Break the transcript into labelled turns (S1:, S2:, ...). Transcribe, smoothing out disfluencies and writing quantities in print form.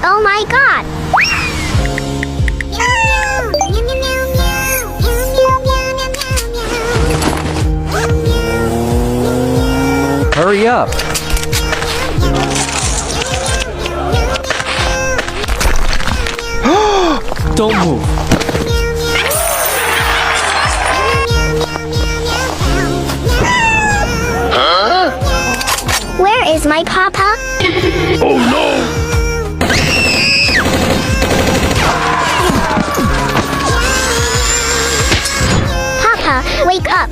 S1: Oh my god!
S2: Hurry up. Don't move.
S1: Where is my papa?
S3: Oh no!
S1: Papa, wake up!